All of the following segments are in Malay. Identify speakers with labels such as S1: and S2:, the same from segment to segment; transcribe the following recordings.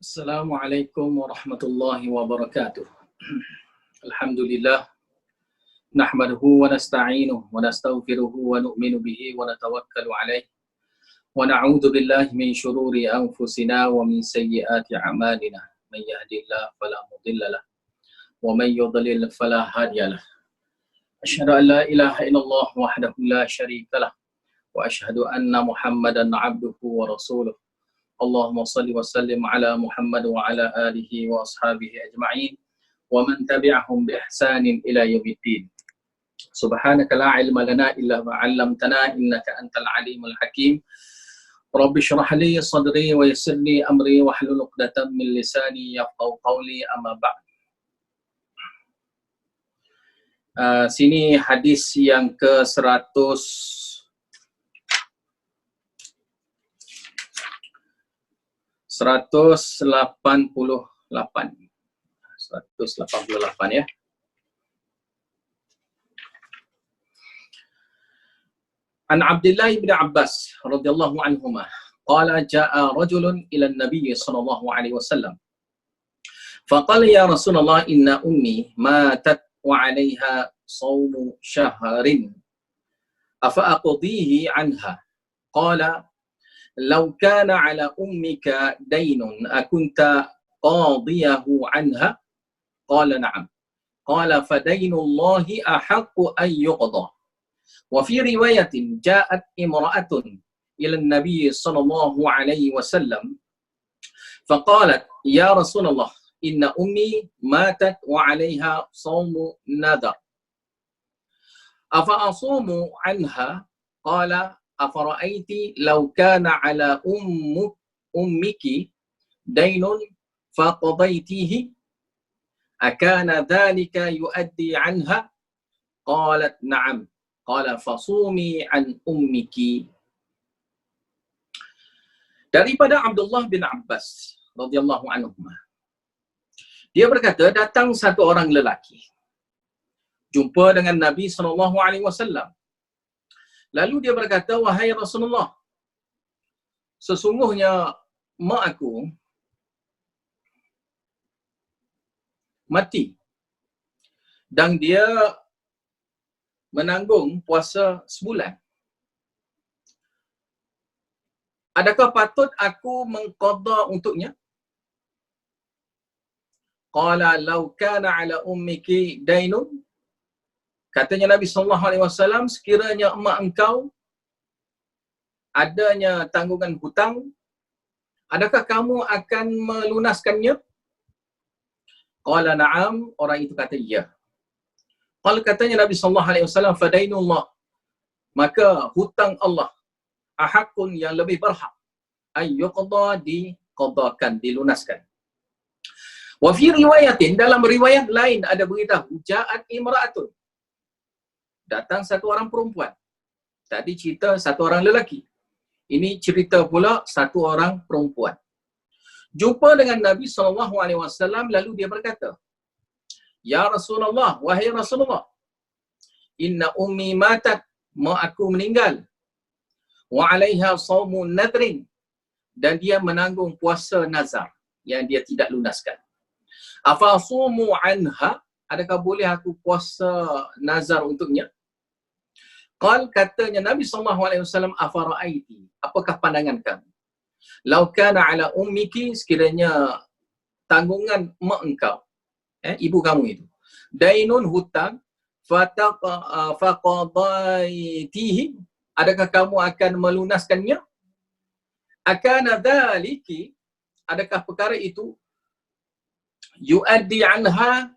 S1: Assalamualaikum warahmatullahi wabarakatuh. Alhamdulillah, nahmaduhu wa nasta'inuhu wa nastaghfiruhu wa nu'minu bihi wa natawakkalu alayh wa na'udzu billahi min shururi anfusina wa min sayyiati a'malina. Man yahdihillahu fala mudilla lahu wa man yudlil fala hadiya lahu. Asyhadu an la ilaha illallah wahdahu la syarika lah wa asyhadu anna Muhammadan 'abduhu wa rasuluh. Allahumma salli wa sallim ala Muhammad wa ala alihi wa ashabihi ajma'in wa man tabi'ahum bi ihsanin ila yaumiddin. Subhanaka la ilma lana illa ma 'allamtana innaka antal alimul hakim. Rabbi shrah li sadri wa yassir li amri wa hlul 'uqdatam min lisani yafqahu qawli, amma ba'd. Sini hadis yang ke-188. 188 ya. An Abdullah bin Abbas radhiyallahu anhuma qala jaa rajulun ila an-nabiy sallallahu alaihi wasallam faqala ya Rasulullah inna ummi matat wa 'alayha shawmu shahrin afa aqdihi 'anha qala law kana 'ala ummika daynun akunta qadiyahu 'anha qala na'am qala fa daynullahi ahaqqu an yuqda wa fi riwayatin ja'at imra'atun ila an-nabiy sallallahu alaihi wasallam faqalat ya Rasulullah inna ummi matat wa 'alayha shawmu nadar afa asumu 'anha qala afara'aiti law kana 'ala ummiki daynun faqadaytihi akana dhalika yuaddi 'anha qalat na'am qala fasumi 'an ummiki. Daripada Abdullah bin Abbas radhiyallahu anhu, dia berkata, datang satu orang lelaki jumpa dengan Nabi sallallahu alaihi wasallam. Lalu dia berkata, wahai Rasulullah, sesungguhnya mak aku mati dan dia menanggung puasa sebulan. Adakah patut aku mengqada untuknya? Qala law kana 'ala ummiki dainun. Katanya Nabi sallallahu alaihi wasallam, sekiranya emak engkau adanya tanggungan hutang, adakah kamu akan melunaskannya? Qala na'am, orang itu kata ya. Qala, katanya Nabi sallallahu alaihi wasallam, fadainullah, maka hutang Allah ahakun, yang lebih berhak, ayyuqda, diqadakan, dilunaskan. Wa fi riwayatin, dalam riwayat lain ada beritahu, ja'at imra'atun, datang satu orang perempuan. Tadi cerita satu orang lelaki, ini cerita pula satu orang perempuan. Jumpa dengan Nabi sallallahu alaihi wasallam, lalu dia berkata, ya Rasulullah, wahai Rasulullah, inna ummi matat, mak aku meninggal, wa 'alaiha shawmu nadrin, dan dia menanggung puasa nazar yang dia tidak lunaskan. Afa asumu 'anha, adakah boleh aku puasa nazar untuknya? Qal, katanya Nabi sallallahu alaihi wasallam, afara'aiti, apakah pandangan kamu? Law kana 'ala ummiki, sekiranya tanggungan mak engkau, ibu kamu itu, dainun, hutang, faqadaitihi, adakah kamu akan melunaskannya? Akana dzaliki, adakah perkara itu yuaddi 'anha,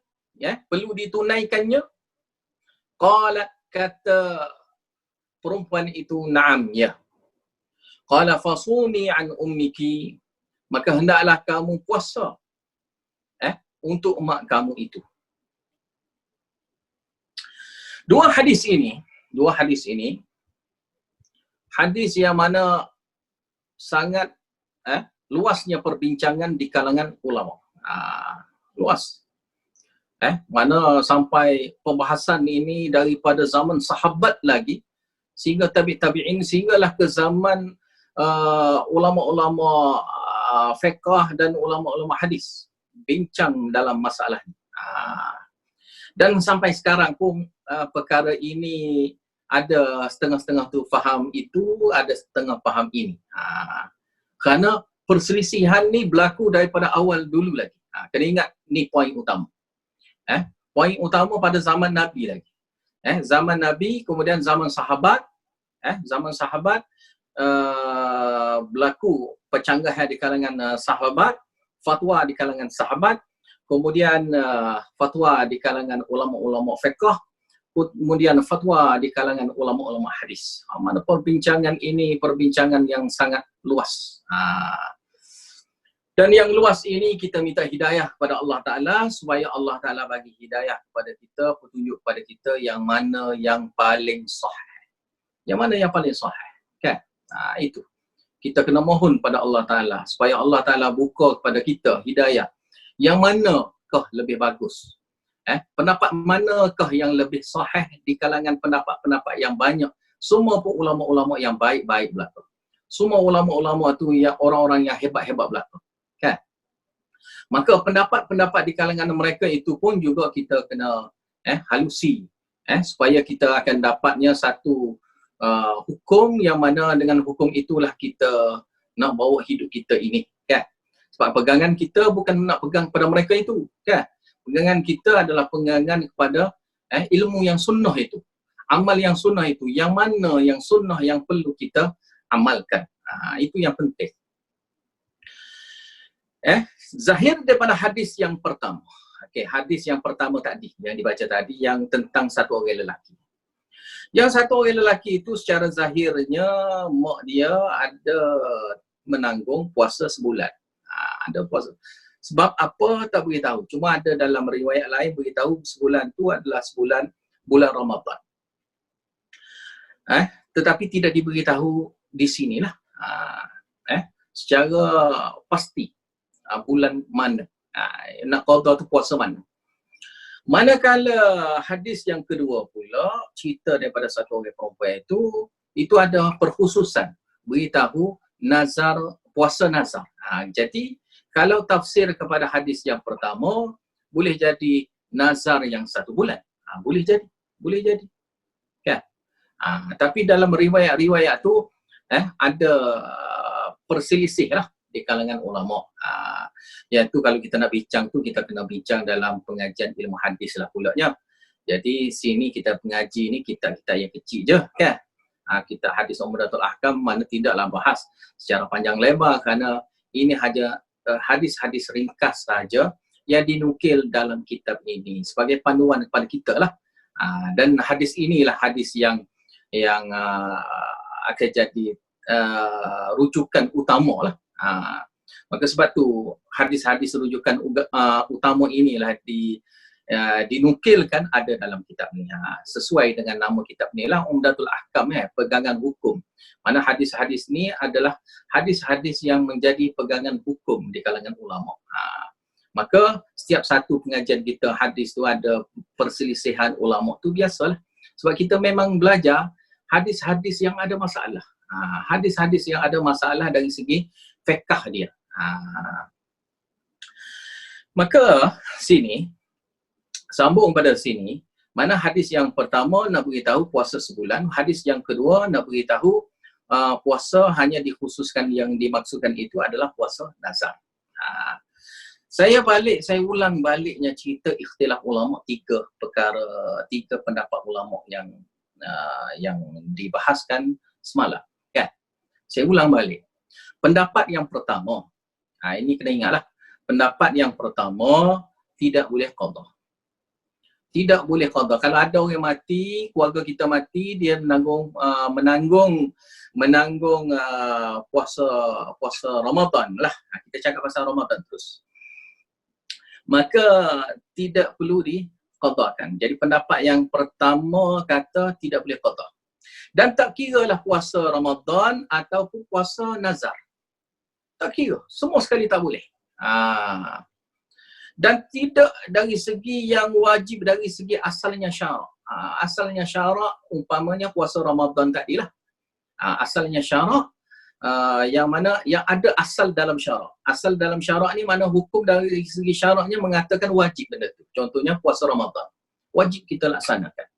S1: perlu ditunaikannya? Qala, kata perempuan itu, na'am, ya. Qala fasumi 'an ummiki, maka hendaklah kamu puasa untuk mak kamu itu. Dua hadis ini hadis yang mana sangat luasnya perbincangan di kalangan ulama. Luas. Mana sampai pembahasan ini daripada zaman sahabat lagi sehingga tabi'in, sehinggalah ke zaman ulama-ulama fiqh dan ulama-ulama hadis bincang dalam masalah ini. Dan sampai sekarang pun perkara ini ada setengah-setengah tu faham itu, ada setengah faham ini. Kerana perselisihan ni berlaku daripada awal dulu lagi. Kena ingat ni poin utama. Poin utama pada zaman Nabi lagi. Zaman Nabi, kemudian zaman sahabat. Zaman sahabat berlaku percanggahan di kalangan sahabat, fatwa di kalangan sahabat, kemudian fatwa di kalangan ulama-ulama fiqh, kemudian fatwa di kalangan ulama-ulama hadis. Mana perbincangan ini perbincangan yang sangat luas. Dan yang luas ini kita minta hidayah kepada Allah Ta'ala supaya Allah Ta'ala bagi hidayah kepada kita, petunjuk kepada kita yang mana yang paling sahih. Yang mana yang paling sahih. Kan? Itu. Kita kena mohon pada Allah Ta'ala supaya Allah Ta'ala buka kepada kita hidayah. Yang manakah lebih bagus? Pendapat manakah yang lebih sahih di kalangan pendapat-pendapat yang banyak? Semua pun ulama-ulama yang baik-baik belaka. Semua ulama-ulama tu yang orang-orang yang hebat-hebat belaka. Kan? Maka pendapat-pendapat di kalangan mereka itu pun juga kita kena halusi. Supaya kita akan dapatnya satu hukum yang mana dengan hukum itulah kita nak bawa hidup kita ini. Kan? Sebab pegangan kita bukan nak pegang pada mereka itu, kan? Pegangan kita adalah pegangan kepada ilmu yang sunnah itu. Amal yang sunnah itu. Yang mana yang sunnah yang perlu kita amalkan. Itu yang penting. Zahir daripada hadis yang pertama. Hadis yang pertama tadi, yang dibaca tadi, yang tentang satu orang lelaki. Yang satu orang lelaki itu secara zahirnya mak dia ada menanggung puasa sebulan. Ada puasa. Sebab apa tak beritahu. Cuma ada dalam riwayat lain beritahu sebulan tu adalah bulan Ramadan. Tetapi tidak diberitahu di sinilah. Secara pasti bulan mana. Nak qada tu puasa mana. Manakala hadis yang kedua pula cerita daripada satu orang perempuan itu ada perkhususan beritahu nazar, puasa nazar. Jadi kalau tafsir kepada hadis yang pertama boleh jadi nazar yang 1 bulan. Boleh jadi. Kan? Tapi dalam riwayat-riwayat tu ada perselisih lah di kalangan ulama. Iaitu kalau kita nak bincang tu kita kena bincang dalam pengajian ilmu hadis lah pulaknya. Jadi sini kita pengaji ni kita yang kecil je, kan? Kita hadis Umdatul Ahkam mana tidaklah bahas secara panjang lebar kerana ini hanya hadis-hadis ringkas saja yang dinukil dalam kitab ini sebagai panduan kepada kita lah. Dan hadis inilah hadis yang akan jadi rujukan utama lah. Maka sebab tu hadis-hadis rujukan utama inilah dinukilkan ada dalam kitab ni. Sesuai dengan nama kitab ni lah Umdatul Ahkam, pegangan hukum. Mana hadis-hadis ni adalah hadis-hadis yang menjadi pegangan hukum di kalangan ulama. Maka setiap satu pengajian kita hadis tu ada perselisihan ulama tu biasalah. Sebab kita memang belajar hadis-hadis yang ada masalah. Hadis-hadis yang ada masalah dari segi fiqh dia. Maka sini sambung pada sini, mana hadis yang pertama nak beritahu puasa sebulan, hadis yang kedua nak beritahu puasa hanya dikhususkan, yang dimaksudkan itu adalah puasa nazar. Saya ulang baliknya cerita ikhtilaf ulama, tiga pendapat ulama yang dibahaskan semalam, kan? Saya ulang balik. Pendapat yang pertama, ini kena ingatlah, pendapat yang pertama tidak boleh qada. Tidak boleh qada. Kalau ada orang mati, keluarga kita mati, dia menanggung puasa Ramadan lah. Kita cakap pasal Ramadan terus. Maka tidak perlu diqadakan. Jadi pendapat yang pertama kata tidak boleh qada. Dan tak kiralah puasa Ramadan ataupun puasa nazar. Tak kira. Semua sekali tak boleh. Dan tidak dari segi yang wajib, dari segi asalnya syarak. Asalnya syarak umpamanya puasa Ramadan tadilah. Asalnya syarak yang mana yang ada asal dalam syarak. Asal dalam syarak ni mana hukum dari segi syaraknya mengatakan wajib benda tu. Contohnya puasa Ramadan. Wajib kita laksanakan.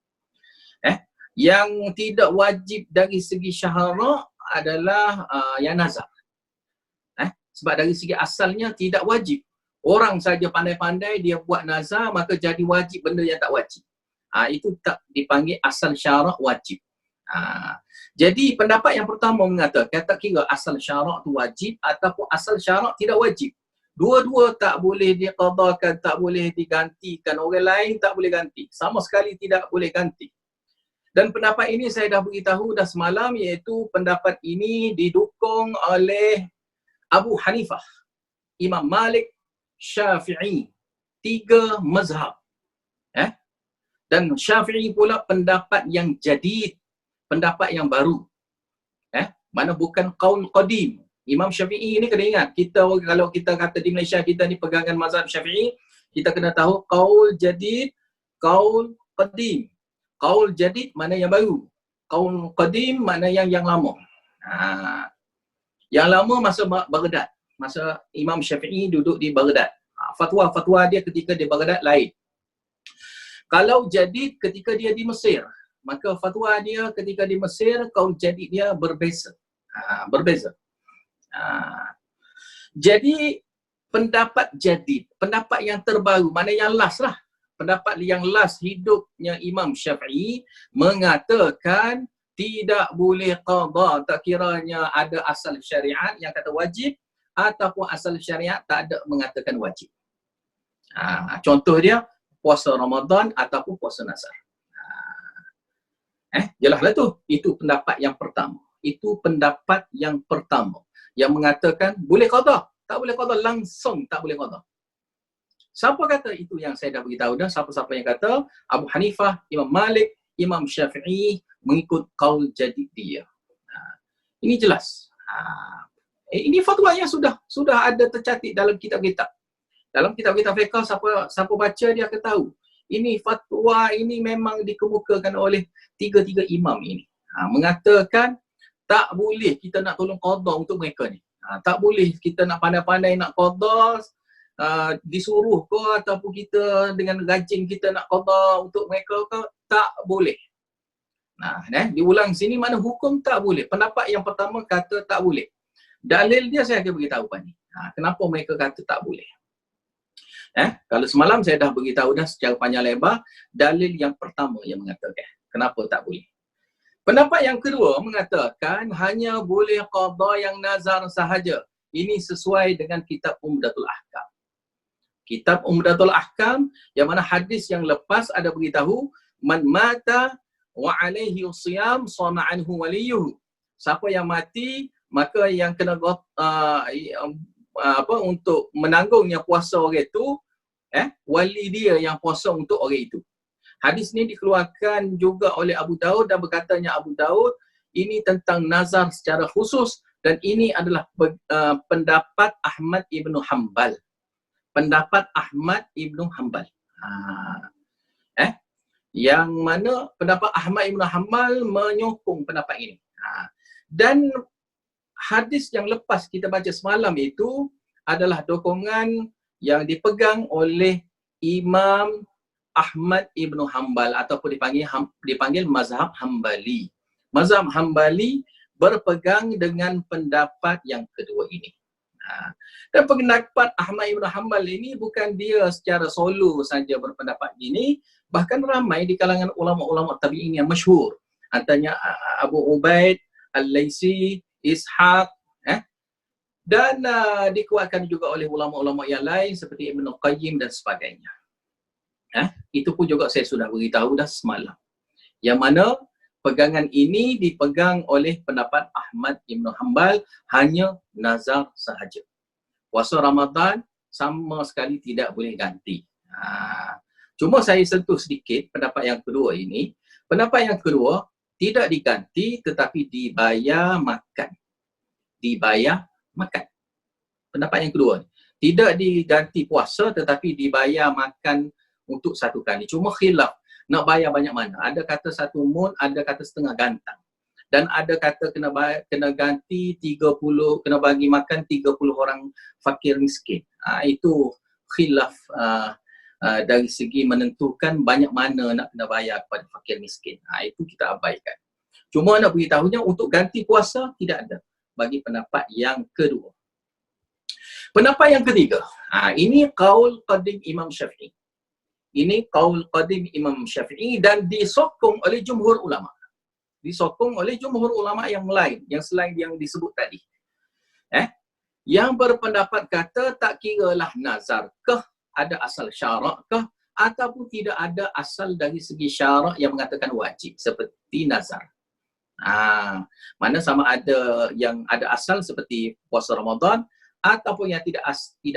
S1: Yang tidak wajib dari segi syarak adalah yang nazar. Sebab dari segi asalnya tidak wajib. Orang saja pandai-pandai dia buat nazar maka jadi wajib benda yang tak wajib. Itu tak dipanggil asal syarak wajib. Jadi pendapat yang pertama mengatakan tak kira asal syarak tu wajib ataupun asal syarak tidak wajib. Dua-dua tak boleh diqadakan, tak boleh digantikan. Orang lain tak boleh ganti. Sama sekali tidak boleh ganti. Dan pendapat ini saya dah beritahu dah semalam, iaitu pendapat ini didukung oleh Abu Hanifah, Imam Malik, Syafi'i. 3 mazhab. Dan Syafi'i pula pendapat yang jadid, pendapat yang baru. Mana bukan qaul qadim. Imam Syafi'i ni kena ingat, kita kalau kita kata di Malaysia kita ni pegangan mazhab Syafi'i, kita kena tahu qaul jadid, qaul qadim. Qaul jadid mana yang baru. Qaul qadim mana yang lama. Yang lama masa Baghdad. Masa Imam Syafi'i duduk di Baghdad. Fatwa-fatwa dia ketika di Baghdad lain. Kalau jadid ketika dia di Mesir, maka fatwa dia ketika di Mesir, qaul jadid dia berbeza. Berbeza. Jadi pendapat jadid, pendapat yang terbaru, mana yang last lah. Pendapat yang last hidupnya Imam Syafi'i mengatakan tidak boleh qada, tak kiranya ada asal syariat yang kata wajib ataupun asal syariat tak ada mengatakan wajib. Contoh dia puasa Ramadan ataupun puasa nazar. Jelaslah tu. Itu pendapat yang pertama. Itu pendapat yang pertama yang mengatakan boleh qada, tak boleh qada, langsung tak boleh qada. Siapa kata itu yang saya dah beritahu dah, siapa-siapa yang kata Abu Hanifah, Imam Malik, Imam Syafi'i mengikut qaul jadid dia. Ini jelas. Ini fatwa yang sudah ada tercatat dalam kitab-kitab. Dalam kitab-kitab fiqh, siapa baca dia akan tahu. Ini fatwa ini memang dikemukakan oleh tiga-tiga imam ini. Mengatakan tak boleh kita nak tolong qada untuk mereka ni. Tak boleh kita nak pandai-pandai nak qada, disuruh ke ataupun kita dengan rajin kita nak qada untuk mereka ke, tak boleh. Diulang sini mana hukum tak boleh. Pendapat yang pertama kata tak boleh. Dalil dia saya akan beritahu ni. Kenapa mereka kata tak boleh. Kalau semalam saya dah beritahu dah secara panjang lebar dalil yang pertama yang mengatakan kenapa tak boleh. Pendapat yang kedua mengatakan hanya boleh qada yang nazar sahaja. Ini sesuai dengan kitab Umdatul Ahkam. Kitab Umdatul Ahkam yang mana hadis yang lepas ada beritahu man mata wa alaihi siyam sama anhu waliyuhu. Siapa yang mati maka yang kena untuk menanggungnya puasa orang itu wali dia yang puasa untuk orang itu. Hadis ni dikeluarkan juga oleh Abu Daud dan berkatanya Abu Daud ini tentang nazar secara khusus dan ini adalah pendapat Ahmad Ibn Hanbal. Pendapat Ahmad Ibn Hanbal. Yang mana pendapat Ahmad Ibn Hanbal menyokong pendapat ini. Dan hadis yang lepas kita baca semalam itu adalah dokongan yang dipegang oleh Imam Ahmad Ibn Hanbal ataupun dipanggil mazhab Hanbali. Mazhab Hanbali berpegang dengan pendapat yang kedua ini. Dan pendapat Ahmad Ibn Hanbal ini bukan dia secara solo saja berpendapat ini, bahkan ramai di kalangan ulama-ulama tabi'in yang masyhur. Antaranya Abu Ubaid, Al-Laisi, Ishaq, dan dikuatkan juga oleh ulama-ulama yang lain seperti Ibn Qayyim dan sebagainya. Itu pun juga saya sudah beritahu dah semalam. Yang mana pegangan ini dipegang oleh pendapat Ahmad Ibn Hanbal hanya nazar sahaja. Puasa Ramadan sama sekali tidak boleh ganti. Cuma saya sentuh sedikit pendapat yang kedua ini. Pendapat yang kedua tidak diganti tetapi dibayar makan. Dibayar makan. Pendapat yang kedua tidak diganti puasa tetapi dibayar makan untuk satu kali. Cuma khilaf nak bayar banyak mana. Ada kata 1 mun, ada kata setengah gantang. Dan ada kata kena ganti 30, kena bagi makan 30 orang fakir miskin. Itu khilaf dari segi menentukan banyak mana nak kena bayar kepada fakir miskin. Itu kita abaikan. Cuma nak beritahunya untuk ganti puasa tidak ada bagi pendapat yang kedua. Pendapat yang ketiga, ini qaul qadim Imam Syafi'i. Ini qaul qadim Imam Syafi'i dan disokong oleh jumhur ulama. Disokong oleh jumhur ulama yang lain, yang selain yang disebut tadi. Yang berpendapat kata tak kiralah nazar kah, ada asal syarak kah, ataupun tidak ada asal dari segi syarak yang mengatakan wajib seperti nazar. Mana sama ada yang ada asal seperti puasa Ramadan ataupun yang tidak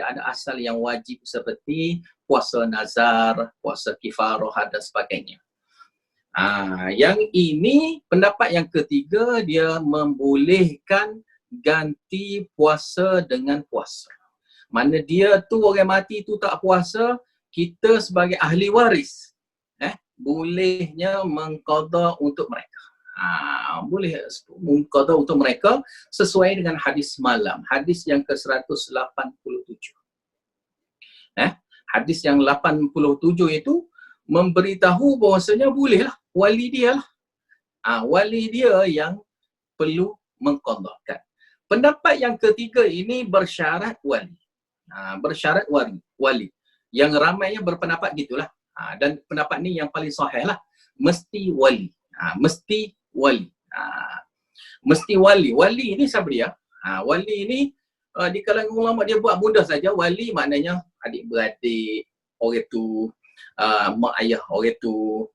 S1: ada asal yang wajib seperti puasa nazar, puasa kifarah dan sebagainya. Yang ini pendapat yang ketiga, dia membolehkan ganti puasa dengan puasa. Mana dia tu orang mati tu tak puasa, kita sebagai ahli waris bolehnya mengqada untuk mereka. Boleh mengqada untuk mereka sesuai dengan hadis malam, hadis yang ke-187. Hadis yang 87 itu memberitahu bahawasanya bolehlah wali dia lah. Wali dia yang perlu mengqadakan. Pendapat yang ketiga ini bersyarat wali. Bersyarat wali. Yang ramainya berpendapat gitulah. Dan pendapat ni yang paling sahih lah. Mesti wali. Mesti wali. Mesti wali. Wali ini siapa dia? Wali ini di kalangan ulama dia buat mudah saja. Wali maknanya adik-beradik orang tu, mak ayah orang tu,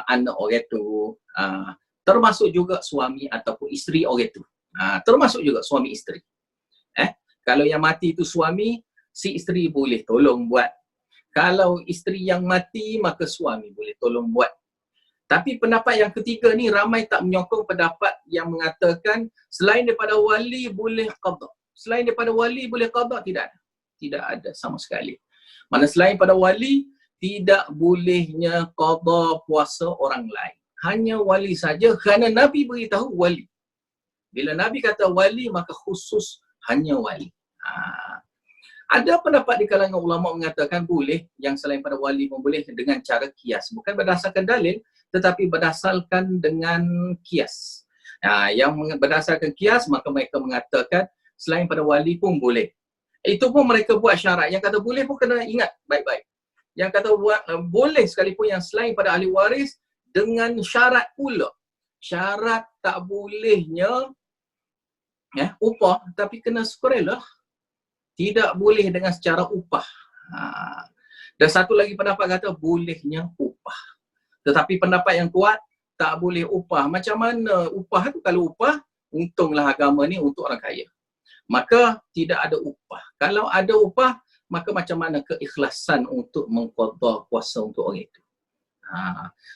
S1: anak orang tu, termasuk juga suami ataupun isteri orang tu. Termasuk juga suami isteri. Kalau yang mati itu suami, si isteri boleh tolong buat. Kalau isteri yang mati, maka suami boleh tolong buat. Tapi pendapat yang ketiga ni ramai tak menyokong pendapat yang mengatakan selain daripada wali boleh qada. Selain daripada wali boleh qada, tidak ada. Tidak ada sama sekali. Mana selain pada wali, tidak bolehnya qada puasa orang lain. Hanya wali saja kerana Nabi beritahu wali. Bila Nabi kata wali, maka khusus hanya wali. Ada pendapat di kalangan ulama mengatakan boleh, yang selain pada wali pun boleh dengan cara kias. Bukan berdasarkan dalil, tetapi berdasarkan dengan kias. Yang berdasarkan kias, maka mereka mengatakan selain pada wali pun boleh. Itu pun mereka buat syarat. Yang kata boleh pun kena ingat baik-baik. Yang kata buat boleh sekalipun yang selain pada ahli waris dengan syarat pula. Syarat tak bolehnya upah, tapi kena sukarela. Tidak boleh dengan secara upah. Dan satu lagi pendapat kata bolehnya upah. Tetapi pendapat yang kuat, tak boleh upah. Macam mana upah tu? Kalau upah, untunglah agama ni untuk orang kaya. Maka tidak ada upah. Kalau ada upah, maka macam mana keikhlasan untuk mengqada puasa untuk orang itu.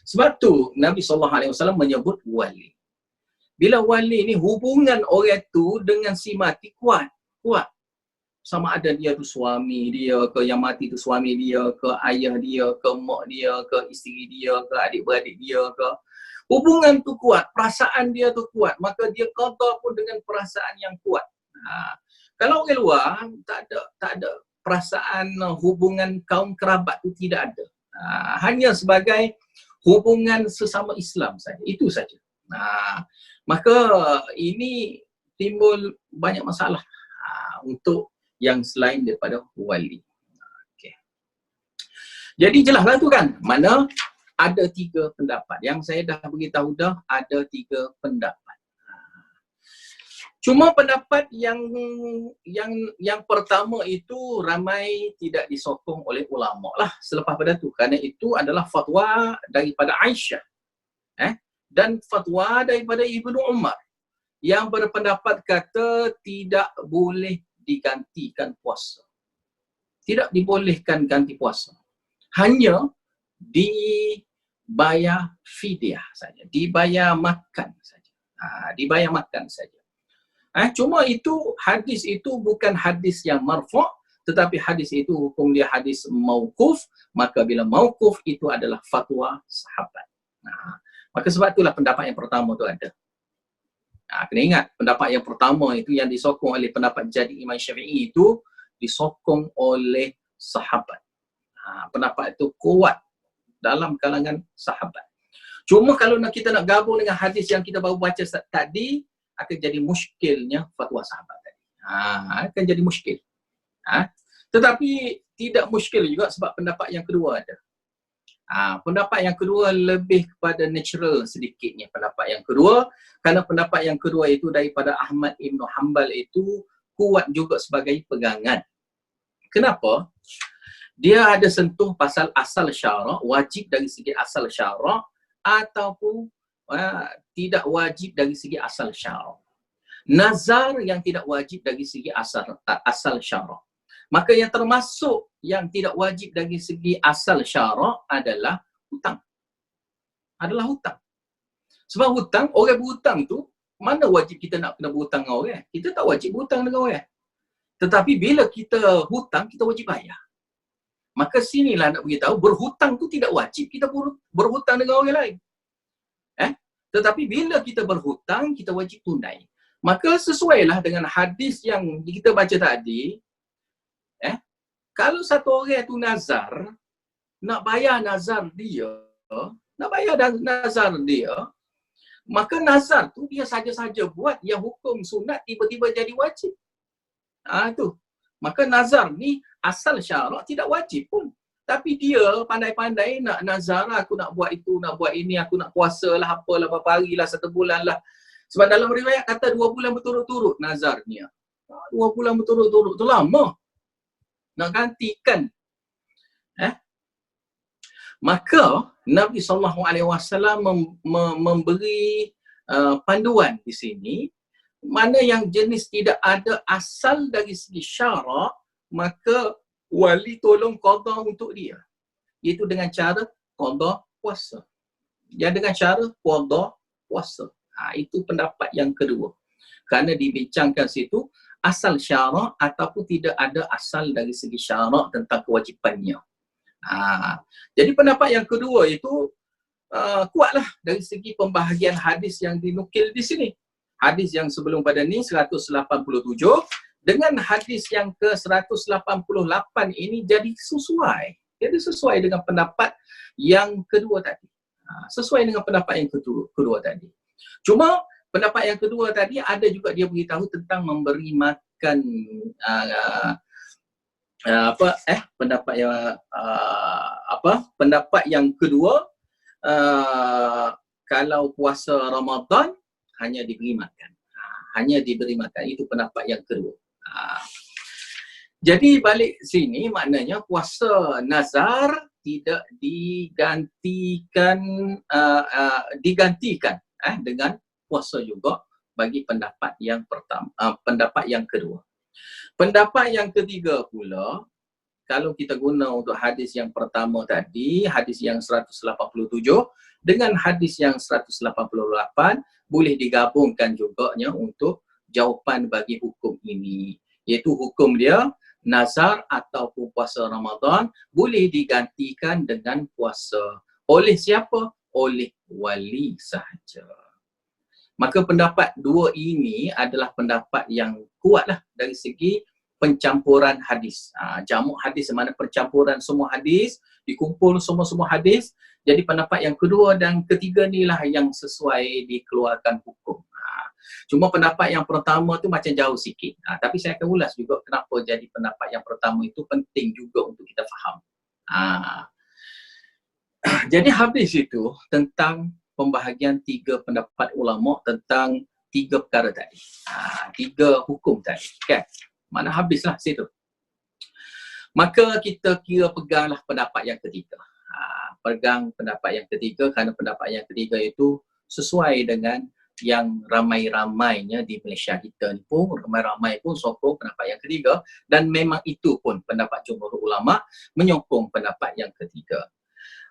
S1: Sebab tu Nabi SAW menyebut wali. Bila wali ni hubungan orang tu dengan si mati kuat. Sama ada dia tu suami dia ke, yang mati tu suami dia ke, ayah dia ke, mak dia ke, isteri dia ke, adik-beradik dia ke. Hubungan tu kuat, perasaan dia tu kuat, maka dia qada pun dengan perasaan yang kuat. Kalau orang luar tak ada perasaan hubungan kaum kerabat tu, tidak ada. Hanya sebagai hubungan sesama Islam saja. Itu saja. Maka ini timbul banyak masalah untuk yang selain daripada wali. Okay. Jadi jelaslah tu kan, mana ada 3 pendapat. Yang saya dah beritahu dah, ada 3 pendapat. Cuma pendapat yang pertama itu ramai tidak disokong oleh ulama lah selepas pada tu. Kerana itu adalah fatwa daripada Aisyah. Dan fatwa daripada Ibnu Umar yang berpendapat kata tidak boleh digantikan puasa. Tidak dibolehkan ganti puasa. Hanya dibayar fidyah saja. Dibayar makan saja. Dibayar makan saja. Cuma itu, hadis itu bukan hadis yang marfu', tetapi hadis itu hukum dia hadis mauquf. Maka bila mauquf itu adalah fatwa sahabat. Maka sebab itulah pendapat yang pertama tu ada. Kena ingat, pendapat yang pertama itu yang disokong oleh pendapat jadi Imam Syafi'i itu disokong oleh sahabat. Pendapat itu kuat dalam kalangan sahabat. Cuma kalau kita nak gabung dengan hadis yang kita baru baca tadi, akan jadi muskilnya fatwa sahabat tadi. Akan jadi muskil. Tetapi tidak muskil juga sebab pendapat yang kedua ada. Pendapat yang kedua lebih kepada natural sedikitnya pendapat yang kedua, kerana pendapat yang kedua itu daripada Ahmad Ibn Hanbal itu kuat juga sebagai pegangan. Kenapa? Dia ada sentuh pasal asal syarak, wajib dari segi asal syarak ataupun tidak wajib dari segi asal syarak. Nazar yang tidak wajib dari segi asal syarak. Maka yang termasuk yang tidak wajib dari segi asal syarak adalah hutang. Adalah hutang. Sebab hutang, orang berhutang tu, mana wajib kita nak kena berhutang dengan orang? Kita tak wajib berhutang dengan orang. Tetapi bila kita hutang, kita wajib bayar. Maka sinilah nak beritahu, berhutang tu tidak wajib kita berhutang dengan orang lain. Tetapi bila kita berhutang, kita wajib tunai. Maka sesuailah dengan hadis yang kita baca tadi, kalau satu orang tu nazar, nak bayar nazar dia, maka nazar tu dia saja-saja buat yang hukum sunat tiba-tiba jadi wajib. Tu. Maka nazar ni asal syarak tidak wajib pun. Tapi dia pandai-pandai nak nazar, aku nak buat itu, nak buat ini, aku nak puasa lah, apalah, berapa hari lah, 1 bulan lah. Sebab dalam riwayat kata 2 bulan berturut-turut nazarnya. 2 bulan berturut-turut tu lama. Nak gantikan. Maka Nabi SAW memberi panduan di sini, mana yang jenis tidak ada asal dari segi syarak, maka wali tolong qada untuk dia. Iaitu dengan cara qada puasa. Yang dengan cara qada puasa. Itu pendapat yang kedua. Kerana dibincangkan situ asal syarak ataupun tidak ada asal dari segi syarak tentang kewajipannya. Jadi pendapat yang kedua itu kuatlah dari segi pembahagian hadis yang dinukil di sini. Hadis yang sebelum pada ni 187 dengan hadis yang ke-188 ini jadi sesuai. Jadi sesuai dengan pendapat yang kedua tadi. Sesuai dengan pendapat yang kedua tadi. Cuma pendapat yang kedua tadi ada juga dia beritahu tentang memberi makan pendapat yang kedua, kalau puasa Ramadan hanya diberi makan. Hanya diberi makan, itu pendapat yang kedua. Jadi balik sini maknanya puasa nazar tidak digantikan dengan puasa juga bagi pendapat yang pertama, pendapat yang kedua. Pendapat yang ketiga pula, kalau kita guna untuk hadis yang pertama tadi, hadis yang 187 dengan hadis yang 188 boleh digabungkan juganya untuk jawapan bagi hukum ini. Iaitu hukum dia nazar ataupun puasa Ramadan boleh digantikan dengan puasa. Oleh siapa? Oleh wali sahaja. Maka pendapat dua ini adalah pendapat yang kuatlah dari segi pencampuran hadis. Jamuk hadis, mana pencampuran semua hadis, dikumpul semua hadis. Jadi pendapat yang kedua dan ketiga inilah yang sesuai dikeluarkan hukum. Cuma pendapat yang pertama tu macam jauh sikit. Tapi saya akan ulas juga kenapa jadi pendapat yang pertama itu penting juga untuk kita faham. Jadi habis itu tentang pembahagian 3 pendapat ulama tentang 3 perkara tadi. 3 hukum tadi. Kan? Mana habislah situ. Maka kita kira peganglah pendapat yang ketiga. Pegang pendapat yang ketiga kerana pendapat yang ketiga itu sesuai dengan yang ramai-ramainya di Malaysia kita ni pun, ramai-ramai pun sokong pendapat yang ketiga dan memang itu pun pendapat jumhur ulama menyokong pendapat yang ketiga.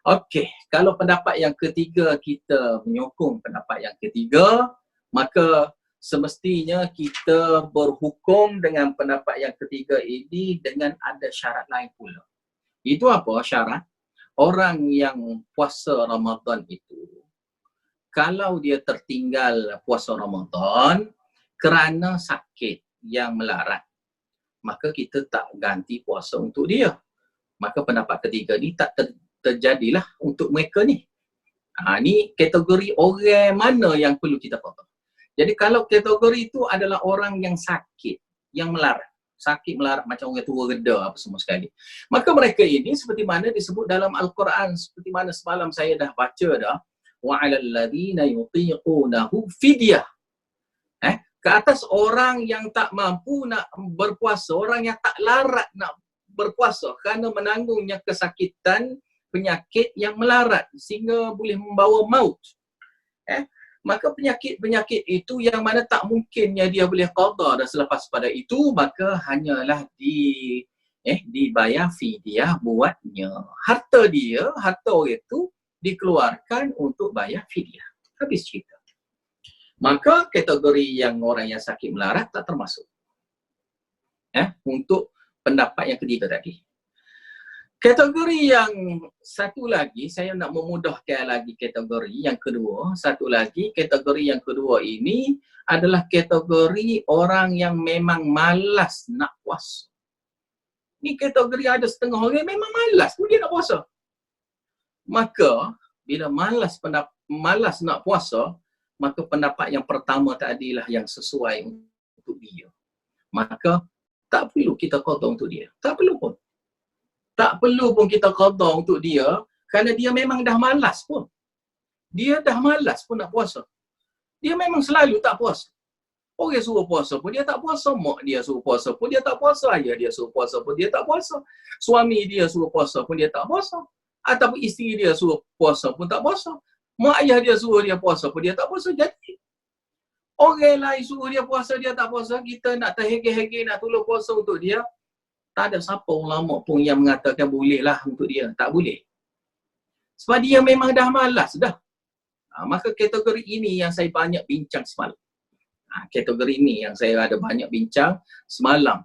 S1: Okey, kalau pendapat yang ketiga kita menyokong pendapat yang ketiga, maka semestinya kita berhukum dengan pendapat yang ketiga ini dengan ada syarat lain pula. Itu apa syarat? Orang yang puasa Ramadan itu, kalau dia tertinggal puasa Ramadan kerana sakit yang melarat, maka kita tak ganti puasa untuk dia. Maka pendapat ketiga ni tak terjadilah untuk mereka ni. Ni kategori orang mana yang perlu kita qada. Jadi kalau kategori itu adalah orang yang sakit, yang melarat. Sakit melarat macam orang tua reda apa semua sekali. Maka mereka ini seperti mana disebut dalam Al-Quran, seperti mana semalam saya dah baca dah, wa 'alal ladzina yutiqunahu fidyah. Ke atas orang yang tak mampu nak berpuasa, orang yang tak larat nak berpuasa kerana menanggungnya kesakitan, penyakit yang melarat sehingga boleh membawa maut. Maka penyakit-penyakit itu yang mana tak mungkinnya dia boleh qada dan selepas pada itu maka hanyalah dibayar fidyah buatnya. Harta orang itu dikeluarkan untuk bayar fidyah. Habis cerita. Maka kategori yang orang yang sakit melarat tak termasuk. Untuk pendapat yang ketiga tadi. Kategori yang satu lagi, saya nak memudahkan lagi kategori yang kedua. Satu lagi, kategori yang kedua ini adalah kategori orang yang memang malas nak puasa. Ni kategori ada setengah orang memang malas pun dia nak puasa. Maka, bila malas nak puasa, maka pendapat yang pertama tadilah yang sesuai untuk dia. Maka tak perlu kita qada untuk dia. Tak perlu pun. Tak perlu pun kita qada untuk dia kerana dia memang dah malas pun. Dia dah malas pun nak puasa. Dia memang selalu tak puasa. Orang suruh puasa pun dia tak puasa. Mak dia suruh puasa pun dia tak puasa. Ayah dia suruh puasa pun dia tak puasa. Suami dia suruh puasa pun dia tak puasa. Ataupun isteri dia suruh puasa pun tak puasa. Mak ayah dia suruh dia puasa pun dia tak puasa. Jadi orang lain suruh dia puasa, dia tak puasa. Kita nak terhege-hege nak tolong puasa untuk dia. Tak ada siapa ulama pun yang mengatakan bolehlah untuk dia. Tak boleh. Sebab dia memang dah malas dah. Maka kategori ini yang saya banyak bincang semalam. Kategori ini yang saya ada banyak bincang semalam.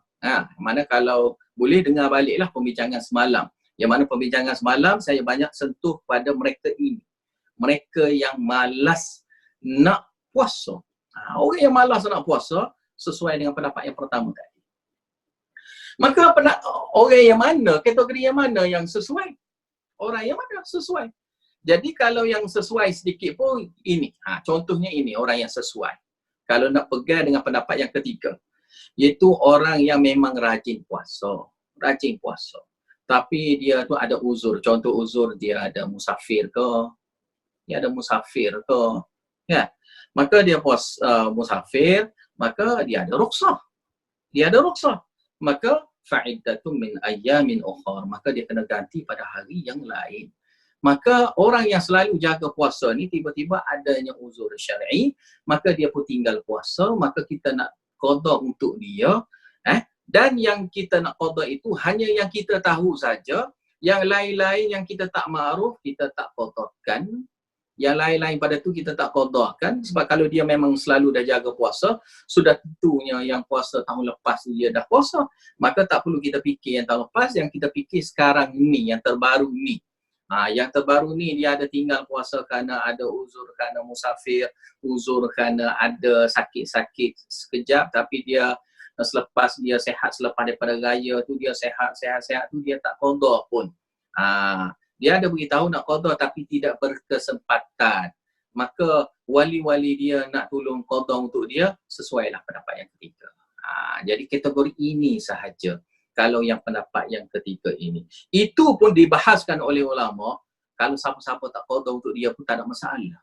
S1: Mana kalau boleh dengar baliklah pembincangan semalam. Yang mana pembincangan semalam saya banyak sentuh pada mereka ini. Mereka yang malas nak puasa. Orang yang malas nak puasa sesuai dengan pendapat yang pertama tadi. Maka orang yang mana, kategori yang mana yang sesuai? Orang yang mana sesuai? Jadi kalau yang sesuai sedikit pun ini. Contohnya ini orang yang sesuai. Kalau nak pegang dengan pendapat yang ketiga. Iaitu orang yang memang rajin puasa. Rajin puasa. Tapi dia tu ada uzur. Contoh uzur dia ada musafir ke. Dia ada musafir ke. Ya. Maka dia musafir. Maka dia ada rukhsah. Dia ada rukhsah. Maka fa'iddatun min ayyamin ukhar. Maka dia kena ganti pada hari yang lain. Maka orang yang selalu jaga puasa ni tiba-tiba adanya uzur syar'i, maka dia pun tinggal puasa, maka kita nak qada untuk dia. Dan yang kita nak qada itu hanya yang kita tahu saja, yang lain-lain yang kita tak ma'ruf, kita tak qadakan. Yang lain-lain pada tu kita tak qadakan, sebab kalau dia memang selalu dah jaga puasa, sudah tentunya yang puasa tahun lepas dia dah puasa, maka tak perlu kita fikir yang tahun lepas, yang kita fikir sekarang ni, yang terbaru ni. Yang terbaru ni dia ada tinggal puasa kerana ada uzur, kerana musafir, uzur kerana ada sakit-sakit sekejap, tapi dia selepas dia sehat, selepas daripada raya tu dia sehat tu dia tak qada pun. Dia ada beritahu nak qada tapi tidak berkesempatan. Maka wali-wali dia nak tolong qada untuk dia, sesuailah pendapat yang ketiga. Jadi kategori ini sahaja. Kalau yang pendapat yang ketiga ini. Itu pun dibahaskan oleh ulama, kalau siapa-siapa tak qada untuk dia pun tak ada masalah.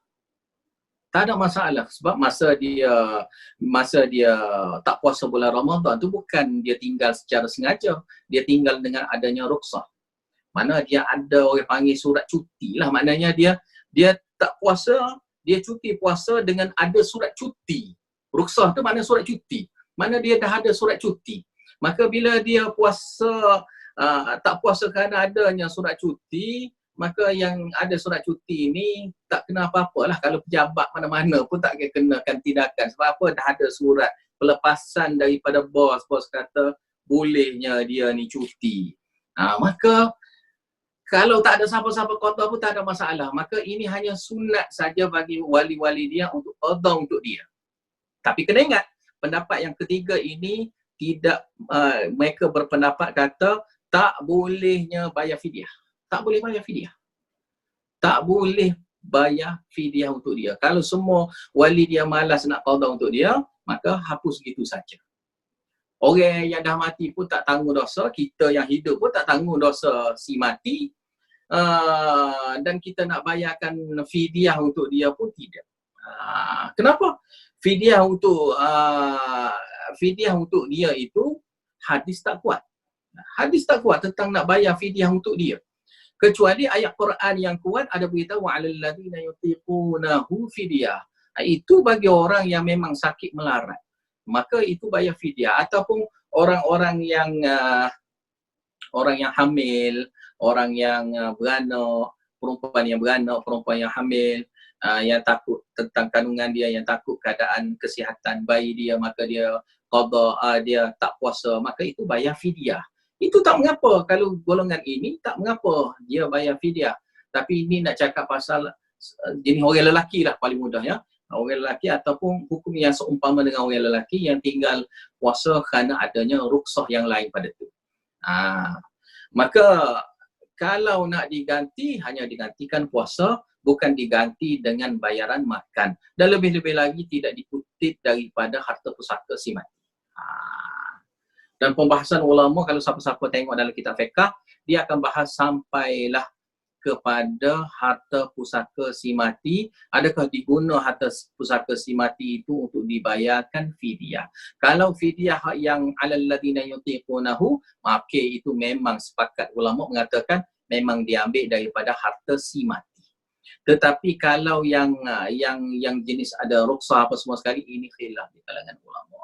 S1: Tak ada masalah. Sebab masa dia tak puasa bulan Ramadan tu bukan dia tinggal secara sengaja. Dia tinggal dengan adanya rukhsah. Mana dia ada orang panggil surat cuti lah. Maknanya dia tak puasa, dia cuti puasa dengan ada surat cuti. Rukhsah tu makna surat cuti. Mana dia dah ada surat cuti. Maka bila dia puasa, tak puasa kerana adanya surat cuti, maka yang ada surat cuti ni tak kena apa-apalah. Kalau pejabat mana-mana pun tak kenakan tindakan. Sebab apa? Dah ada surat pelepasan daripada bos. Bos kata bolehnya dia ni cuti. Maka Kalau tak ada siapa-siapa qada pun tak ada masalah. Maka ini hanya sunat saja bagi wali-wali dia untuk qada untuk dia. Tapi kena ingat, pendapat yang ketiga ini tidak, mereka berpendapat kata tak bolehnya bayar fidyah. Tak boleh bayar fidyah. Tak boleh bayar fidyah untuk dia. Kalau semua wali dia malas nak qada untuk dia, maka hapus gitu saja. Orang yang dah mati pun tak tanggung dosa, kita yang hidup pun tak tanggung dosa si mati. Dan kita nak bayarkan fidyah untuk dia pun tidak. Kenapa? Fidyah untuk dia itu hadis tak kuat. Hadis tak kuat tentang nak bayar fidyah untuk dia. Kecuali ayat Quran yang kuat ada beritahu wa'alal ladzina yutiqunahu fidyah. Itu bagi orang yang memang sakit melarat. Maka itu bayar fidyah, ataupun orang-orang yang hamil, orang yang beranak, perempuan yang hamil, yang takut tentang kandungan dia, yang takut keadaan kesihatan bayi dia, maka dia qada, dia tak puasa, maka itu bayar fidyah. Itu tak mengapa, kalau golongan ini tak mengapa dia bayar fidyah. Tapi ini nak cakap pasal jenis orang lelaki lah paling mudah ya. Orang lelaki ataupun hukum yang seumpama dengan orang lelaki yang tinggal puasa kerana adanya rukhsah yang lain pada itu. Maka kalau nak diganti, hanya digantikan puasa, bukan diganti dengan bayaran makan. Dan lebih-lebih lagi tidak dikutip daripada harta pusaka si mati. Dan pembahasan ulama, kalau siapa-siapa tengok dalam kitab fiqh, dia akan bahas sampailah kepada harta pusaka si mati. Adakah diguna harta pusaka si mati itu untuk dibayarkan fidyah? Kalau fidyah yang alal ladina yutiqunahu, maka itu memang sepakat ulama mengatakan memang diambil daripada harta si mati. Tetapi kalau yang jenis ada rukhsah apa semua sekali, ini khilaf di kalangan ulama.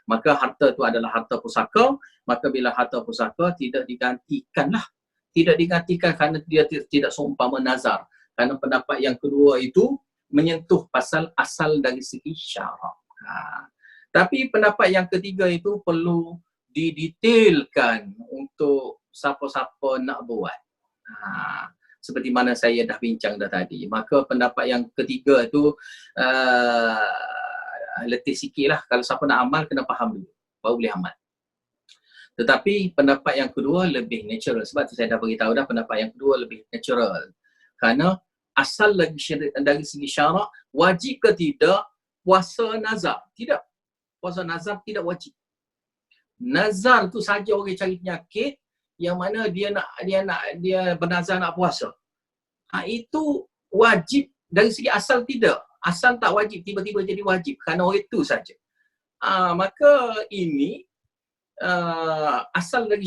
S1: Maka harta itu adalah harta pusaka, maka bila harta pusaka tidak digantikanlah. Tidak digantikan kerana dia tidak seumpama nazar. Kerana pendapat yang kedua itu menyentuh pasal asal dari segi syarak. Tapi pendapat yang ketiga itu perlu didetailkan untuk siapa-siapa nak buat. Seperti mana saya dah bincang dah tadi. Maka pendapat yang ketiga itu letih sikit lah. Kalau siapa nak amal, kena faham dulu. Baru boleh amal. Tetapi pendapat yang kedua lebih natural. Sebab tu saya dah beritahu dah, pendapat yang kedua lebih natural. Kerana asal dari segi syarak, wajib ke tidak puasa nazar? Tidak. Puasa nazar tidak wajib. Nazar tu saja orang cari penyakit yang mana dia bernazar nak puasa. Itu wajib dari segi asal tidak. Asal tak wajib, tiba-tiba jadi wajib kerana orang itu saja. Maka ini asal dari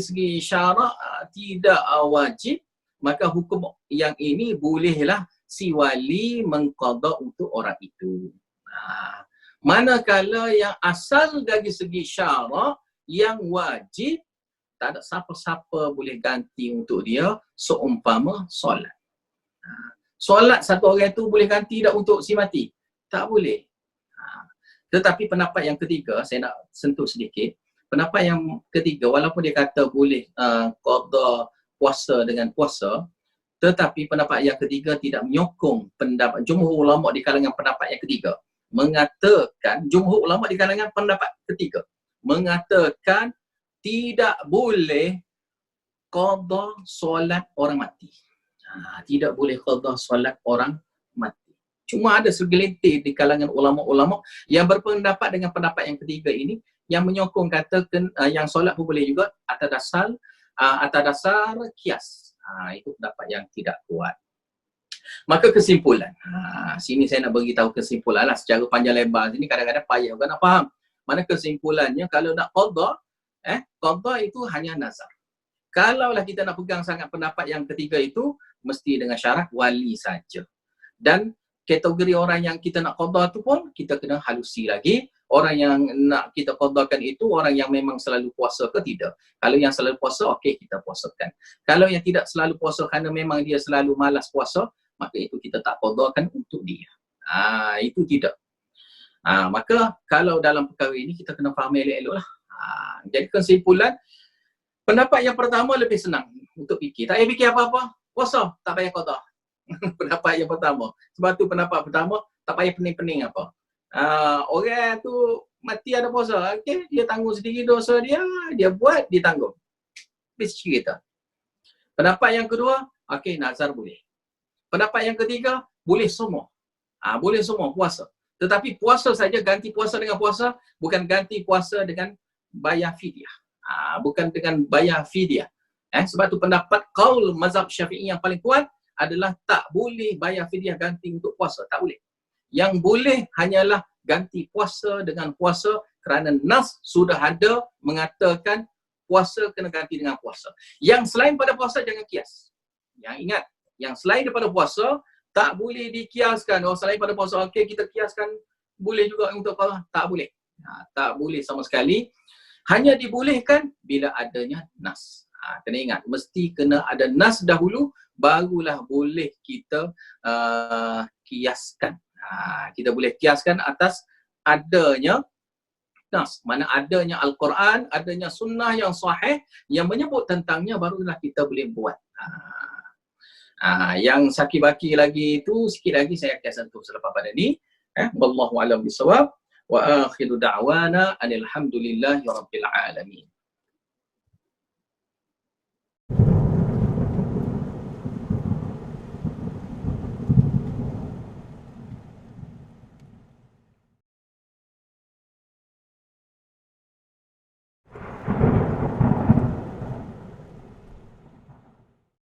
S1: segi syarak tidak wajib, maka hukum yang ini bolehlah si wali mengqada untuk orang itu. Manakala yang asal dari segi syarak yang wajib, tak ada siapa-siapa boleh ganti untuk dia seumpama solat. Solat satu orang itu boleh ganti tak untuk si mati? Tak boleh. Tetapi pendapat yang ketiga, saya nak sentuh sedikit. Pendapat yang ketiga, walaupun dia kata boleh qada puasa dengan puasa, tetapi pendapat yang ketiga tidak menyokong pendapat jumhur ulama di kalangan pendapat yang ketiga. Mengatakan, jumhur ulama di kalangan pendapat ketiga mengatakan tidak boleh qada solat orang mati. Tidak boleh qada solat orang mati. Cuma ada segelintir di kalangan ulama-ulama yang berpendapat dengan pendapat yang ketiga ini, yang menyokong kata yang solat pun boleh juga atas dasar kias. Itu pendapat yang tidak kuat. Maka kesimpulan. Sini saya nak beritahu kesimpulan lah secara panjang lebar. Sini kadang-kadang payah juga nak faham. Mana kesimpulannya, kalau nak qada, qada itu hanya nazar. Kalaulah kita nak pegang sangat pendapat yang ketiga itu, mesti dengan syarat wali saja. Dan kategori orang yang kita nak qada tu pun kita kena halusi lagi. Orang yang nak kita qadakan itu orang yang memang selalu puasa ke tidak. Kalau yang selalu puasa, okey, kita puasakan. Kalau yang tidak selalu puasa kerana memang dia selalu malas puasa, maka itu kita tak qadakan untuk dia. Itu tidak. Maka kalau dalam perkara ini kita kena faham elok-elok lah. Jadi kesimpulan, pendapat yang pertama lebih senang. untuk fikir. Tak payah fikir apa-apa. Puasa, tak payah qada. Pendapat yang pertama. Sebab tu pendapat pertama, tak payah pening-pening apa. Orang tu mati ada puasa. Okay, dia tanggung sendiri dosa dia, dia buat, dia tanggung. Habis cerita. Pendapat yang kedua, okey, nazar boleh. Pendapat yang ketiga, boleh semua. Boleh semua puasa. Tetapi puasa saja, ganti puasa dengan puasa, bukan ganti puasa dengan bayar fidyah. Bukan dengan bayar fidyah. Sebab tu pendapat qaul mazhab Syafi'i yang paling kuat adalah tak boleh bayar fidyah ganti untuk puasa. Tak boleh. Yang boleh hanyalah ganti puasa dengan puasa kerana nas sudah ada mengatakan puasa kena ganti dengan puasa. Yang selain pada puasa jangan kias. Yang ingat, yang selain daripada puasa tak boleh dikiaskan. Selain pada puasa, okey kita kiaskan boleh juga untuk apa? Tak boleh. Tak boleh sama sekali. Hanya dibolehkan bila adanya nas. Kena ingat, mesti kena ada nas dahulu, barulah boleh kita kiaskan. Kita boleh kiaskan atas adanya nas. Mana adanya Al-Quran, adanya sunnah yang sahih yang menyebut tentangnya, barulah kita boleh buat. Yang saki-baki lagi itu sikit lagi saya akan sentuh selepas pada ni. Wallahu a'lam bishawab. Wa akhiru da'wana alhamdulillahi rabbil alamin.